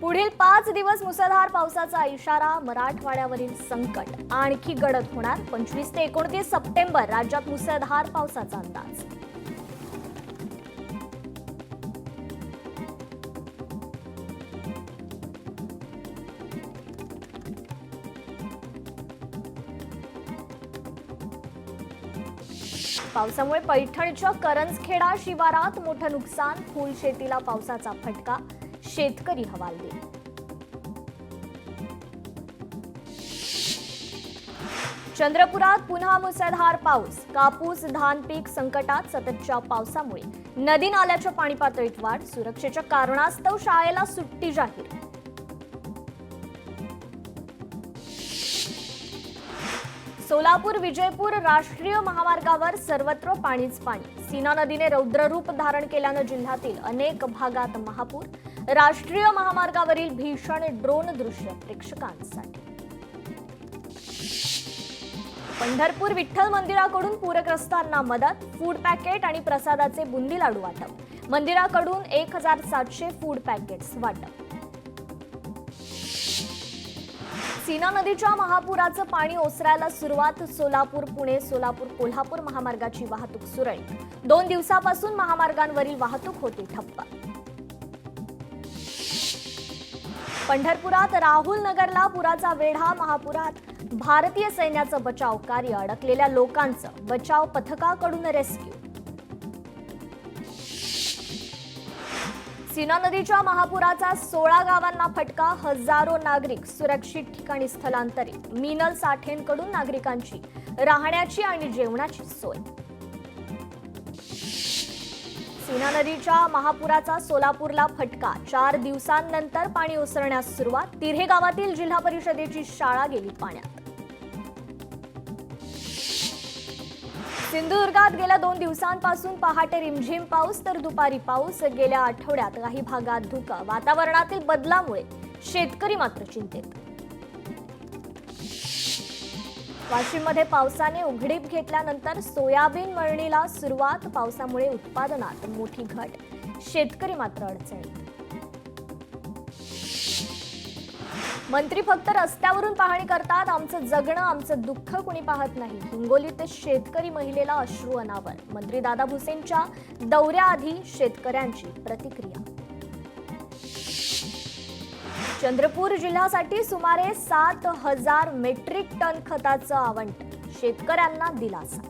पुढील 5 दिवस मुसळधार पावसाचा इशारा, मराठवाड्यावरील संकट आणखी गडद होणार। 25 ते 29 सप्टेंबर राज्यात मुसळधार पावसाचा अंदाज। पावसामुळे पैठणच्या करंजखेडा शिवारात मोठं नुकसान, फुलशेतीला पावसाचा फटका, शेतकरी हवालदिल। चंद्रपुरात पुन्हा मुसळधार पाऊस, कापूस धान पीक संकटात। सततच्या पावसामुळे नदी नाल्याच्या पाणी पातळीत वाढ, सुरक्षेच्या कारणास्तव शाळेला सुट्टी जाहीर। सोलापूर विजयपूर राष्ट्रीय महामार्गावर सर्वत्र पाणीच पाणी। सीना नदीने रौद्ररूप धारण केल्यानं जिल्ह्यातील अनेक भागात महापूर। राष्ट्रीय महामार्गावरील भीषण ड्रोन दृश्य प्रेक्षकांसाठी। पंढरपूर विठ्ठल मंदिराकडून पूरग्रस्तांना मदत, फूड पॅकेट आणि प्रसादाचे बुंदी लाडू वाटप। मंदिराकडून 1700 फूड पॅकेट्स वाटप। सीना नदीच्या महापुराचं पाणी ओसरायला सुरुवात, सोलापूर पुणे सोलापूर कोल्हापूर महामार्गाची वाहतूक सुरळीत। 2 दिवसापासून महामार्गांवरील वाहतूक होती ठप्प। पंढरपुरात राहुल नगरला पुराचा वेढा, महापुरात भारतीय सैन्याचं बचाव कार्य, अडकलेल्या लोकांचं बचाव पथकाकडून रेस्क्यू। सीना नदीच्या महापुराचा 16 गावांना फटका, हजारो नागरिक सुरक्षित ठिकाणी स्थलांतरित। मिनल साठेंकडून नागरिकांची राहण्याची आणि जेवणाची सोय। सीना नदीच्या महापुराचा सोलापूरला फटका, 4 दिवसांनंतर पाणी ओसरण्यास सुरुवात। तिऱ्हे गावातील जिल्हा परिषदेची शाळा गेली पाण्यात। सिंधुदुर्गात गेल्या 2 दिवसांपासून पहाटे रिमझिम पाऊस तर दुपारी पाऊस। गेल्या आठवड्यात काही भागात धुकं, वातावरणातील बदलामुळे शेतकरी मात्र चिंतेत। वाशिममध्ये पावसाने उघडीप घेतल्यानंतर सोयाबीन मळणीला सुरुवात। पावसामुळे उत्पादनात मोठी घट, शेतकरी मात्र अडचणीत। मंत्री फक्त रस्त्यावरून पाहणी करतात, आमचं जगणं आमचं दुःख कुणी पाहत नाही। हिंगोलीत शेतकरी महिलेला अश्रू अनावर, मंत्री दादा भुसेंच्या दौऱ्याआधी शेतकऱ्यांची प्रतिक्रिया। चंद्रपूर जिल्ह्यासाठी सुमारे 7000 मेट्रिक टन खताचं आवंटन, शेतकऱ्यांना दिलासा।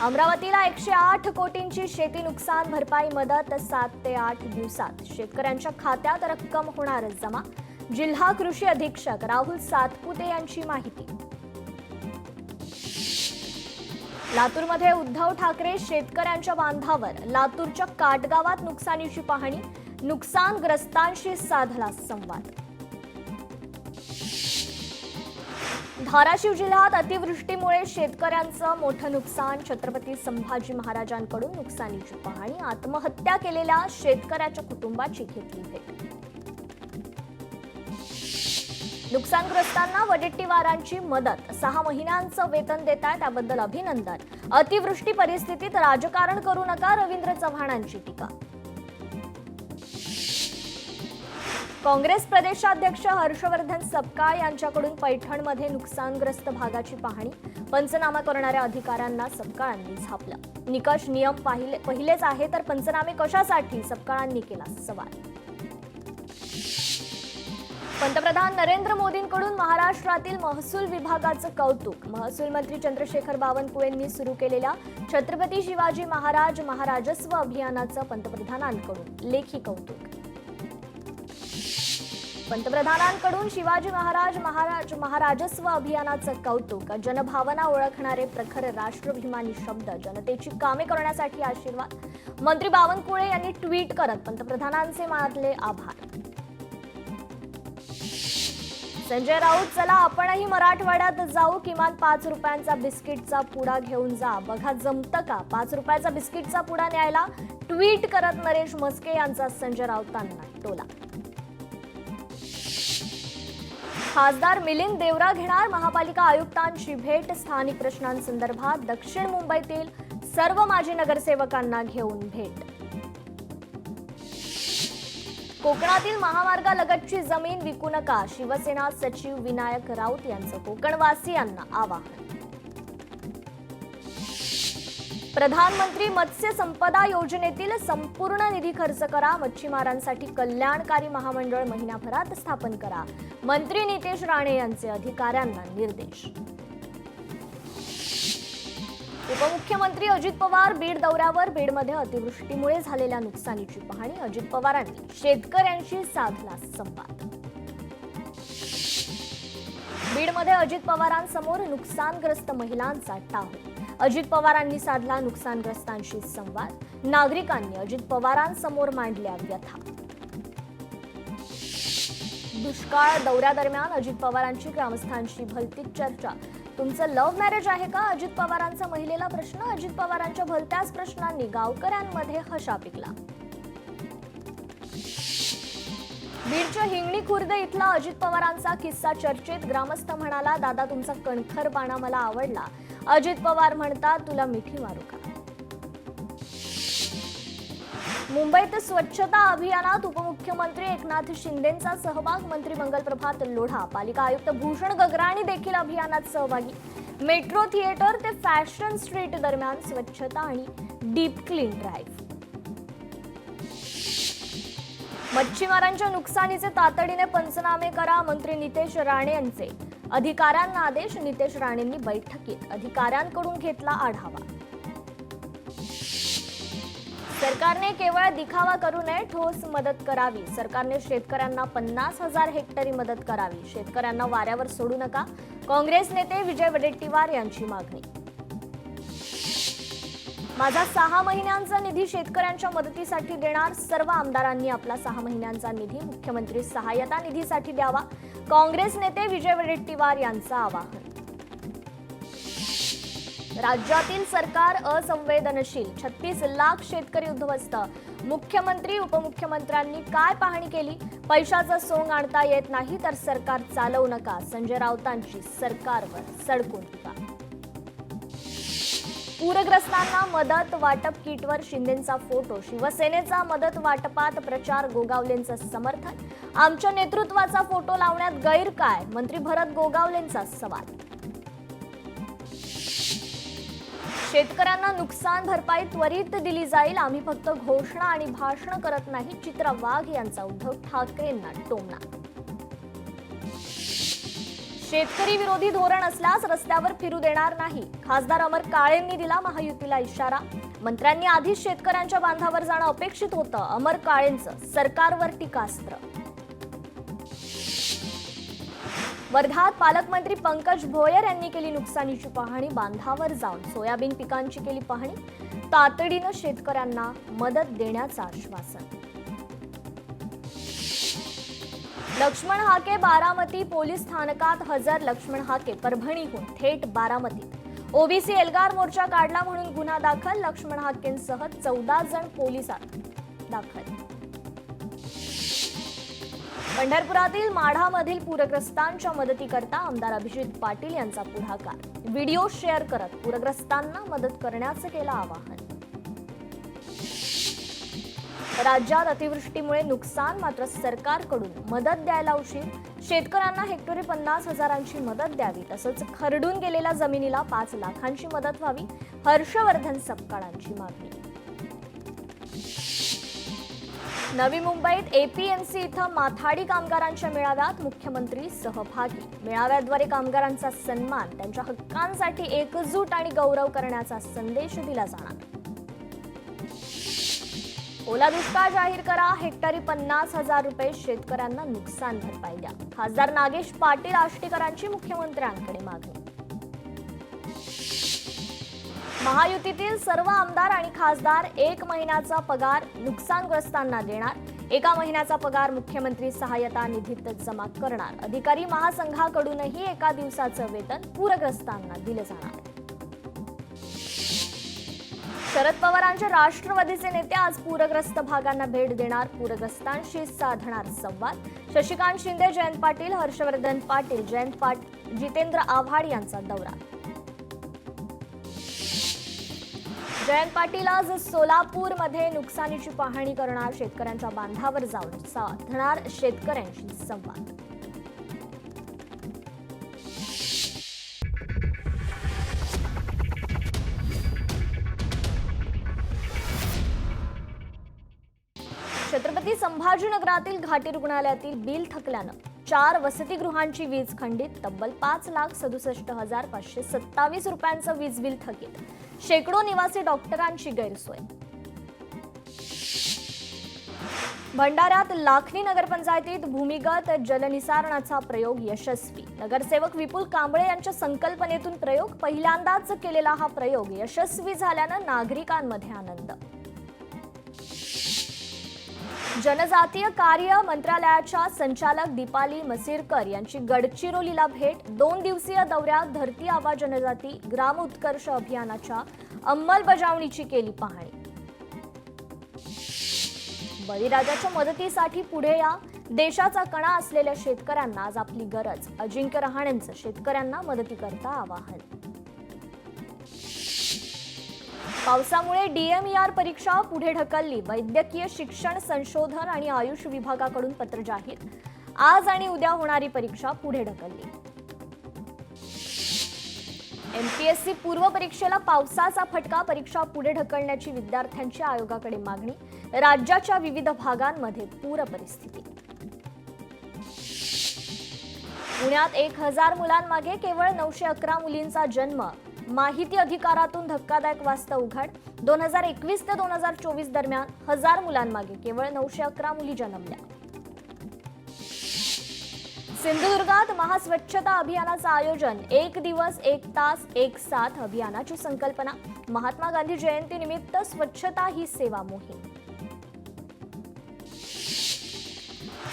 अमरावतीला 108 कोटींची शेती नुकसान भरपाई मदत, 7 ते 8 दिवसात शेतकऱ्यांच्या खात्यात रक्कम होणार जमा। जिल्हा कृषी अधीक्षक राहुल सातपुते यांची माहिती। लातूरमध्ये उद्धव ठाकरे शेतकऱ्यांच्या बांधावर, लातूरच्या काटगावात नुकसानीची पाहणी, नुकसानग्रस्तांशी साधला संवाद। धाराशिव जिल्ह्यात अतिवृष्टीमुळे शेतकऱ्यांचं मोठं नुकसान, छत्रपती संभाजी महाराजांकडून नुकसानीची पाहणी, आत्महत्या केलेल्या शेतकऱ्याच्या कुटुंबाची घेतली भेट। नुकसानग्रस्तांना वडेट्टीवारांची मदत, 6 महिन्यांचं वेतन देताय त्याबद्दल अभिनंदन। अतिवृष्टी परिस्थितीत राजकारण करू नका, रवींद्र चव्हाणांची टीका। काँग्रेस प्रदेशाध्यक्ष हर्षवर्धन सपकाळ यांच्याकडून पैठणमध्ये नुकसानग्रस्त भागाची पाहणी, पंचनामा करणाऱ्या अधिकाऱ्यांना सपकाळांनी झापलं। निकष नियम पहिलेच आहे तर पंचनामे कशासाठी, सपकाळांनी केला सवाल। पंतप्रधान नरेंद्र मोदींकडून महाराष्ट्रातील महसूल विभागाचं कौतुक, महसूल मंत्री चंद्रशेखर बावनकुळेंनी सुरू केलेल्या छत्रपती शिवाजी महाराज महाराजस्व अभियानाचं पंतप्रधानांकडून लेखी कौतुक। पंतप्रधानांकडून शिवाजी महाराज महाराजस्व अभियानाचं कौतुक, जनभावना ओळखणारे प्रखर राष्ट्रभिमानी शब्द, जनतेची कामे करण्यासाठी आशीर्वाद। मंत्री बावनकुळे यांनी ट्विट करत पंतप्रधानांचे मानले आभार। संजय राऊत, चला आपणही मराठवाड्यात जाऊ, किमान 5 रुपयांचा बिस्किटचा पुडा घेऊन जा, बघा जमतं का 5 रुपयाचा बिस्किटचा पुडा न्यायला। ट्विट करत नरेश म्हस्के यांचा संजय राऊतांना टोला। खासदार मिलिंद देवरा घेणार महापालिका आयुक्तांची भेट, स्थानिक प्रश्नांसंदर्भात दक्षिण मुंबईतील सर्व माजी नगरसेवकांना घेऊन भेट। कोकणातील महामार्गालगतची जमीन विकू नका, शिवसेना सचिव विनायक राऊत यांचं कोकणवासियांना आवाहन. प्रधानमंत्री मत्स्य संपदा योजनेतील संपूर्ण निधी खर्च करा, मच्छीमारांसाठी कल्याणकारी महामंडळ महिनाभरात स्थापन करा, मंत्री नितेश राणे यांचे अधिकाऱ्यांना निर्देश. उपमुख्यमंत्री अजित पवार बीड दौऱ्यावर. बीडमध्ये अतिवृष्टीमुळे झालेल्या नुकसानीची पाहणी. अजित पवारांनी शेतकऱ्यांशी साधला संवाद. बीडमध्ये अजित पवारांसमोर नुकसानग्रस्त महिलांचा टाहो. अजित पवारांनी साधला नुकसानग्रस्तांशी संवाद. नागरिकांनी अजित पवारांसमोर मांडल्या व्यथा. दुष्काळ दौऱ्यादरम्यान अजित पवारांची ग्रामस्थांशी भलतीच चर्चा. तुमचं लव्ह मॅरेज आहे का, अजित पवारांचा महिलेला प्रश्न. अजित पवारांच्या भलत्याच प्रश्नांनी गावकऱ्यांमध्ये हशा पिकला. बीडच्या हिंगणी खुर्द इथला अजित पवारांचा किस्सा चर्चेत. ग्रामस्थ म्हणाला, दादा तुमचा कणखरपणा मला आवडला. अजित पवार म्हणतात, तुला मिठी मारू का. मुंबईत स्वच्छता अभियानात उपमुख्यमंत्री एकनाथ शिंदेंचा सहभाग. मंत्री मंगल प्रभात लोढा, पालिका आयुक्त भूषण गगराणी देखील अभियानात सहभागी. मेट्रो थिएटर ते फॅशन स्ट्रीट दरम्यान स्वच्छता आणि डीप क्लीन ड्राईव्ह. मच्छीमारांच्या नुकसानीचे तातडीने पंचनामे करा, मंत्री नितेश राणे यांचे अधिकाऱ्यांना आदेश. नितेश राणेंनी बैठकीत अधिकाऱ्यांकडून घेतला आढावा. सरकारने केवळ दिखावा करू नये, ठोस मदत करावी. सरकारने शेतकऱ्यांना 50,000 हेक्टरी मदत करावी. शेतकऱ्यांना वाऱ्यावर सोडू नका, काँग्रेस नेते विजय वडेट्टीवार यांची मागणी. माझा 6 महिन्यांचा निधी शेतकऱ्यांच्या मदतीसाठी देणार. सर्व आमदारांनी आपला 6 महिन्यांचा निधी मुख्यमंत्री सहाय्यता निधीसाठी द्यावा. काँग्रेस नेते विजय वडेट्टीवार यांचं आवाहन. राज्यातील सरकार असंवेदनशील, 36 लाख शेतकरी उद्ध्वस्त. मुख्यमंत्री उपमुख्यमंत्र्यांनी काय पाहणी केली. पैशाचं सोंग आणता येत नाही तर सरकार चालवू नका, संजय राऊतांची सरकारवर सडकून टीका. पूरग्रस्तांना मदत वाटप किटवर शिंदेंचा फोटो. शिवसेनेचा मदत वाटपात प्रचार, गोगावलेंचं समर्थन. आमच्या नेतृत्वाचा फोटो लावण्यात गैर काय, मंत्री भरत गोगावलेंचा सवाल. शेतकऱ्यांना नुकसान भरपाई त्वरित दिली जाईल, आम्ही फक्त घोषणा आणि भाषण करत नाही, चित्रा वाघ यांचा उद्धव ठाकरेंना टोमणा. शेतकरी विरोधी धोरण असल्यास रस्त्यावर फिरू देणार नाही, खासदार अमर काळेंनी दिला महायुतीला इशारा. मंत्र्यांनी आधीच शेतकऱ्यांच्या बांधावर जाणं अपेक्षित होतं, अमर काळेंचं सरकारवर टीकास्त्र. वर्ध्यात पालकमंत्री पंकज भोयर यांनी केली नुकसानीची पाहणी. बांधावर जाऊन सोयाबीन पिकांची केली पाहणी. तातडीनं शेतकऱ्यांना मदत देण्याचं आश्वासन. लक्ष्मण हाके बारामती पोलीस स्थानकात हजर. लक्ष्मण हाके परभणीहून थेट बारामतीत. ओबीसी एल्गार मोर्चा काढला म्हणून गुन्हा दाखल. लक्ष्मण हाकेंसह 14 जण पोलिसात दाखल. पंढरपुरातील माढामधील पूरग्रस्तांच्या मदतीकरता आमदार अभिजित पाटील यांचा पुढाकार. व्हिडिओ शेअर करत पूरग्रस्तांना मदत करण्याचं केलं आवाहन. राज्यात अतिवृष्टीमुळे नुकसान, मात्र सरकारकडून मदत द्यायला उशीर. शेतकऱ्यांना हेक्टरी 50,000ची मदत द्यावी, तसंच खरडून गेलेल्या जमिनीला 5 लाखांची मदत व्हावी. हर्षवर्धन सपकाळांची मागणी. नवी मुंबईत एपीएमसी इथं माथाडी कामगारांच्या मेळाव्यात मुख्यमंत्री सहभागी. मेळाव्याद्वारे कामगारांचा सन्मान, त्यांच्या हक्कांसाठी एकजूट आणि गौरव करण्याचा संदेश दिला जाणार. ओला दुष्काळ जाहीर करा, हेक्टरी 50,000 रुपये शेतकऱ्यांना नुकसान भरपाई द्या. खासदार नागेश पाटील आष्टीकरांची मुख्यमंत्र्यांकडे मागणी. महायुतीतील सर्व आमदार आणि खासदार 1 महिन्याचा पगार नुकसानग्रस्तांना देणार. 1 महिन्याचा पगार मुख्यमंत्री सहाय्यता निधीत जमा करणार. अधिकारी महासंघाकडूनही 1 दिवसाचं वेतन पूरग्रस्तांना दिलं जाणार. शरद पवारांचे राष्ट्रवादीचे नेते आज पूरग्रस्त भागांना भेट देणार. पूरग्रस्तांशी साधणार संवाद. शशिकांत शिंदे, जयंत पाटील, हर्षवर्धन पाटील, जितेंद्र आव्हाड यांचा दौरा. जयंत पाटील आज सोलापूरमध्ये नुकसानीची पाहणी करणार. शेतकऱ्यांच्या बांधावर जाऊन साधणार शेतकऱ्यांशी संवाद. छत्रपती संभाजीनगरातील घाटी रुग्णालयातील बिल थकल्यानं 4 वसतिगृहांची वीज खंडित. तब्बल 5,67,527 रुपयांचं वीज बिल थकीत. शेकडो निवासी डॉक्टरांची गैरसोय. भंडाऱ्यात लाखनी नगरपंचायतीत भूमिगत जलनिसारणाचा प्रयोग यशस्वी. नगरसेवक विपुल कांबळे यांच्या संकल्पनेतून प्रयोग. पहिल्यांदाच केलेला हा प्रयोग यशस्वी झाल्यानं नागरिकांमध्ये आनंद. जनजातीय कार्य मंत्रालयाच्या संचालक दीपाली मसिरकर यांची गडचिरोलीला भेट. 2 दिवसीय दौऱ्यात धरती आबा जनजाती ग्राम उत्कर्ष अभियानाच्या अंमलबजावणीची केली पाहणी. बळीराजाच्या मदतीसाठी पुढे या. देशाचा कणा असलेल्या शेतकऱ्यांना आज आपली गरज. अजिंक्य रहाणेंचं शेतकऱ्यांना मदतीकरता आवाहन. पावसामुळे डीएमईआर परीक्षा पुढे ढकलली. वैद्यकीय शिक्षण संशोधन आणि आयुष विभागाकडून पत्र जाहीर. आज आणि उद्या होणारी परीक्षा पुढे ढकलली. एमपीएससी पूर्व परीक्षेला पावसाचा फटका. परीक्षा पुढे ढकलण्याची विद्यार्थ्यांची आयोगाकडे मागणी. राज्याच्या विविध भागांमध्ये पूर परिस्थिती. पुण्यात 1000 मुलांमागे केवळ 911 मुलींचा जन्म. माहिती अधिकारातून धक्कादायक वास्तव उघड. 2021 ते 2024 दरम्यान 1000 मुलांमागे केवळ 911 मुली जन्मल्या. सिंधुदुर्गात महास्वच्छता अभियानाचं आयोजन. 1 दिवस 1 तास 1 साथ अभियानाची संकल्पना. महात्मा गांधी जयंतीनिमित्त स्वच्छता ही सेवा मोहीम.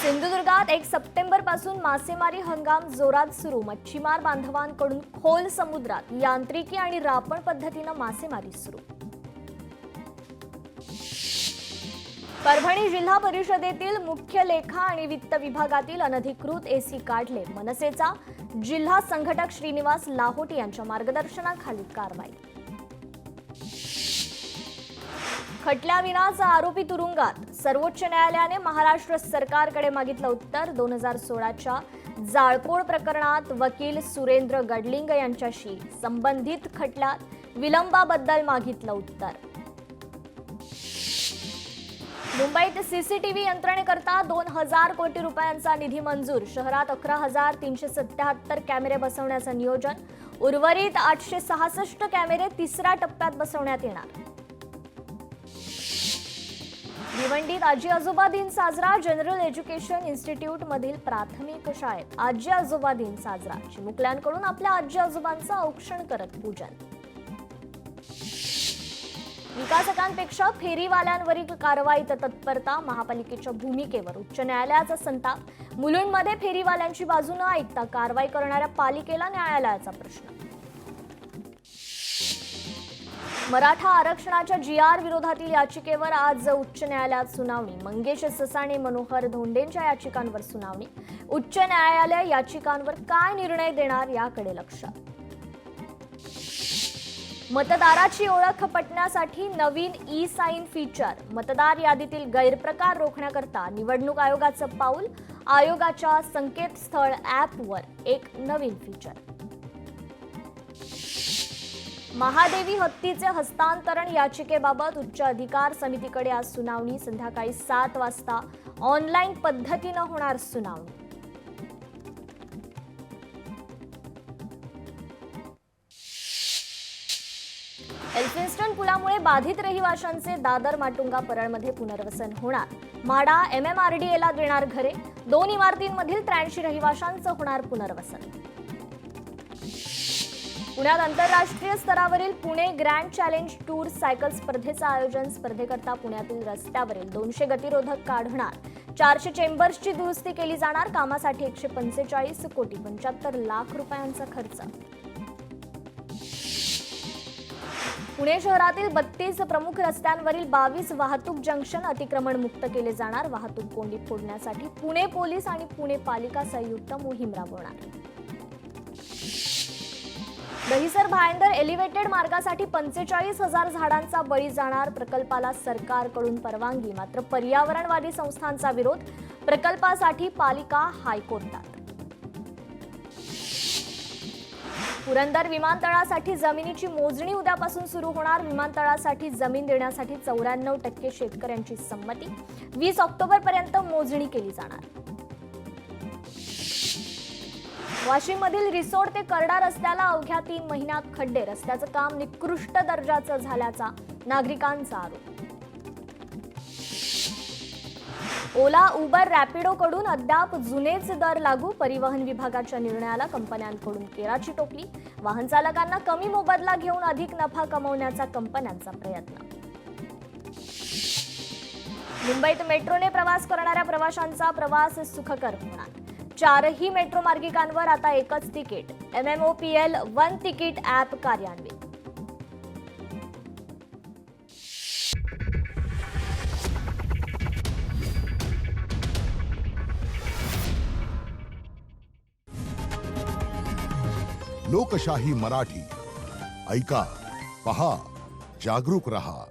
सिंधुदुर्गात 1 सप्टेंबर पासून मासेमारी हंगाम जोरात सुरू. मच्छीमार बांधवांकडून खोल समुद्रात यांत्रिकी आणि रापण पद्धतीनं मासेमारी सुरू. परभणी जिल्हा परिषदेतील मुख्य लेखा आणि वित्त विभागातील अनधिकृत एसी काढले. मनसेचा जिल्हा संघटक श्रीनिवास लाहोटी यांच्या मार्गदर्शनाखाली कारवाई. खटल्याविनाचा आरोपी तुरुंगात. सर्वोच्च न्यायालयाने महाराष्ट्र सरकारकडे मागितलं उत्तर. 2016च्या जाळपोळ प्रकरणात वकील सुरेंद्र गडलिंग यांच्याशी संबंधित खटल्यात विलंबाबद्दल मागितलं उत्तर. मुंबईत सीसीटीव्ही यंत्रणेकरता 2000 कोटी रुपयांचा निधी मंजूर. शहरात 11,377 कॅमेरे बसवण्याचं नियोजन. उर्वरित 866 कॅमेरे 3ऱ्या टप्प्यात बसवण्यात येणार. भिवंडीत आजी आजोबा दिन साजरा. जनरल एज्युकेशन इन्स्टिट्यूट मधील प्राथमिक शाळेत आजी आजोबा दिन साजरा. चिमुकल्यांकडून आपल्या आजी आजोबांचं औक्षण करत पूजन. विकासकांपेक्षा फेरीवाल्यांवरील कारवाईत तत्परता. महापालिकेच्या भूमिकेवर उच्च न्यायालयाचा संताप. मुलुंडमध्ये फेरीवाल्यांची बाजू न ऐकता कारवाई करणाऱ्या पालिकेला न्यायालयाचा प्रश्न. मराठा आरक्षणाच्या GR विरोधातील याचिकेवर आज उच्च न्यायालयात सुनावणी. मंगेश ससाणे, मनोहर धोंडेंच्या याचिकांवर सुनावणी. उच्च न्यायालय याचिकांवर काय निर्णय देणार याकडे लक्ष. मतदाराची ओळख पटण्यासाठी नवीन ई-साईन फीचर. मतदार यादीतील गैरप्रकार रोखण्याकरता निवडणूक आयोगाचं पाऊल. आयोगाच्या संकेतस्थळ ॲपवर एक नवीन फीचर. महादेवी हत्तीचे हस्तांतरण याचिकेबाबत उच्च अधिकार समितीकडे आज सुनावणी. संध्याकाळी 7 वाजता ऑनलाईन पद्धतीनं होणार सुनावणी. एल्फिन्स्टन पुलामुळे बाधित रहिवाशांचे दादर माटुंगा परळमध्ये पुनर्वसन होणार. म्हाडा MMRDAला देणार घरे. 2 इमारतींमधील 83 रहिवाशांचं होणार पुनर्वसन. पुण्यात आंतरराष्ट्रीय स्तरावरील Pune grand challenge tour cycle स्पर्धेचं आयोजन. स्पर्धेकरता पुण्यातील रस्त्यावरील 200 गतिरोधक काढणार. 400 चेंबर्सची दुरुस्ती केली जाणार. कामासाठी 145 कोटी 75 लाख रुपयांचा खर्च. पुणे शहरातील 32 प्रमुख रस्त्यांवरील 22 वाहतूक जंक्शन अतिक्रमण मुक्त केले जाणार. वाहतूक कोंडी फोडण्यासाठी पुणे पोलीस आणि पुणे पालिका संयुक्त मोहीम राबवणार. दहिसर भायंदर एलिव्हेटेड मार्गासाठी 45,000 झाडांचा बळी जाणार. प्रकल्पाला सरकारकडून परवानगी, मात्र पर्यावरणवादी संस्थांचा विरोध. प्रकल्पासाठी पालिका हायकोर्टात. पुरंदर विमानतळासाठी जमिनीची मोजणी उद्यापासून सुरू होणार. विमानतळासाठी जमीन देण्यासाठी 94% शेतकऱ्यांची संमती. 20 ऑक्टोबरपर्यंत मोजणी केली जाणार. वाशिममधील रिसोड ते करडा रस्त्याला अवघ्या 3 महिन्यात खड्डे. रस्त्याचं काम निकृष्ट दर्जाचं झाल्याचा नागरिकांचा आरोप. ओला, उबर, रॅपिडोकडून अद्याप जुनेच दर लागू. परिवहन विभागाच्या निर्णयाला कंपन्यांकडून केराची टोपली. वाहन चालकांना कमी मोबदला घेऊन अधिक नफा कमवण्याचा कंपन्यांचा प्रयत्न. मुंबईत मेट्रोने प्रवास करणाऱ्या प्रवाशांचा प्रवास सुखकर होणार. 4ही मेट्रो मार्गिकांवर आता एकच ticket. MMOPL one ticket app कार्यान्वित. लोकशाही मराठी ऐका, पहा, जागरूक रहा.